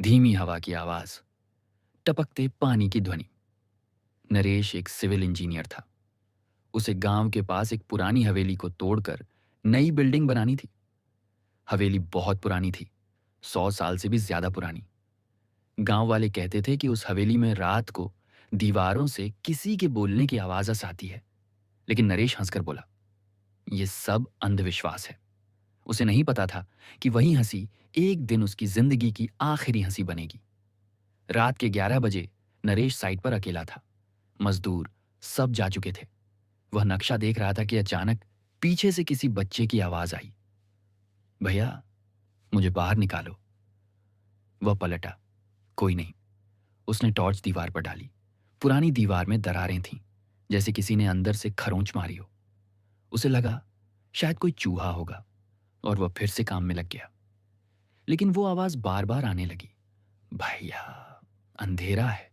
धीमी हवा की आवाज, टपकते पानी की ध्वनि। नरेश एक सिविल इंजीनियर था। उसे गांव के पास एक पुरानी हवेली को तोड़कर नई बिल्डिंग बनानी थी। हवेली बहुत पुरानी थी, 100 साल से भी ज्यादा पुरानी। गांव वाले कहते थे कि उस हवेली में रात को दीवारों से किसी के बोलने की आवाज आती है। लेकिन नरेश हंसकर बोला, यह सब अंधविश्वास है। उसे नहीं पता था कि वही हंसी एक दिन उसकी जिंदगी की आखिरी हंसी बनेगी। रात के 11 बजे नरेश साइट पर अकेला था। मजदूर सब जा चुके थे। वह नक्शा देख रहा था कि अचानक पीछे से किसी बच्चे की आवाज आई, भैया मुझे बाहर निकालो। वह पलटा, कोई नहीं। उसने टॉर्च दीवार पर डाली। पुरानी दीवार में दरारें थीं, जैसे किसी ने अंदर से खरोंच मारी हो। उसे लगा शायद कोई चूहा होगा और वह फिर से काम में लग गया। लेकिन वो आवाज बार बार आने लगी, भैया अंधेरा है।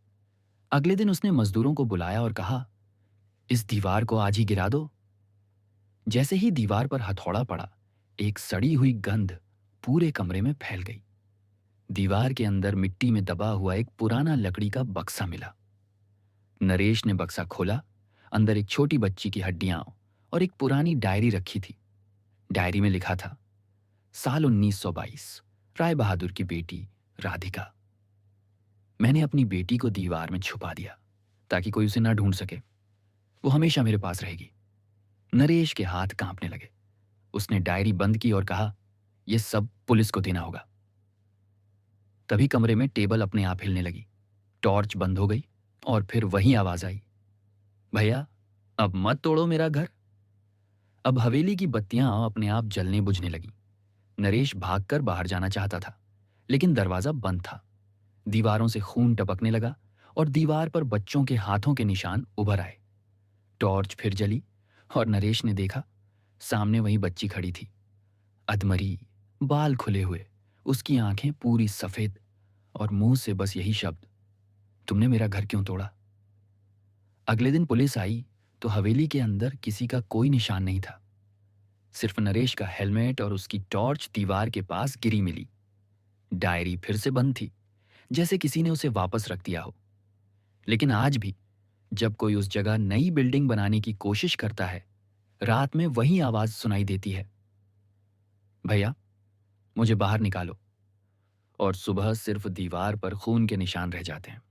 अगले दिन उसने मजदूरों को बुलाया और कहा, इस दीवार को आज ही गिरा दो। जैसे ही दीवार पर हथौड़ा पड़ा, एक सड़ी हुई गंध पूरे कमरे में फैल गई। दीवार के अंदर मिट्टी में दबा हुआ एक पुराना लकड़ी का बक्सा मिला। नरेश ने बक्सा खोला। अंदर एक छोटी बच्ची की हड्डियां और एक पुरानी डायरी रखी थी। डायरी में लिखा था, साल 1922, राय बहादुर की बेटी राधिका। मैंने अपनी बेटी को दीवार में छुपा दिया ताकि कोई उसे ना ढूंढ सके। वो हमेशा मेरे पास रहेगी। नरेश के हाथ कांपने लगे। उसने डायरी बंद की और कहा, यह सब पुलिस को देना होगा। तभी कमरे में टेबल अपने आप हिलने लगी। टॉर्च बंद हो गई और फिर वही आवाज आई, भैया अब मत तोड़ो मेरा घर। अब हवेली की बत्तियां अपने आप जलने बुझने लगी। नरेश भागकर बाहर जाना चाहता था, लेकिन दरवाजा बंद था। दीवारों से खून टपकने लगा और दीवार पर बच्चों के हाथों के निशान उभर आए। टॉर्च फिर जली और नरेश ने देखा, सामने वही बच्ची खड़ी थी, अधमरी, बाल खुले हुए, उसकी आंखें पूरी सफेद और मुंह से बस यही शब्द, तुमने मेरा घर क्यों तोड़ा। अगले दिन पुलिस आई तो हवेली के अंदर किसी का कोई निशान नहीं था। सिर्फ नरेश का हेलमेट और उसकी टॉर्च दीवार के पास गिरी मिली। डायरी फिर से बंद थी, जैसे किसी ने उसे वापस रख दिया हो। लेकिन आज भी जब कोई उस जगह नई बिल्डिंग बनाने की कोशिश करता है, रात में वही आवाज सुनाई देती है, भैया मुझे बाहर निकालो। और सुबह सिर्फ दीवार पर खून के निशान रह जाते हैं।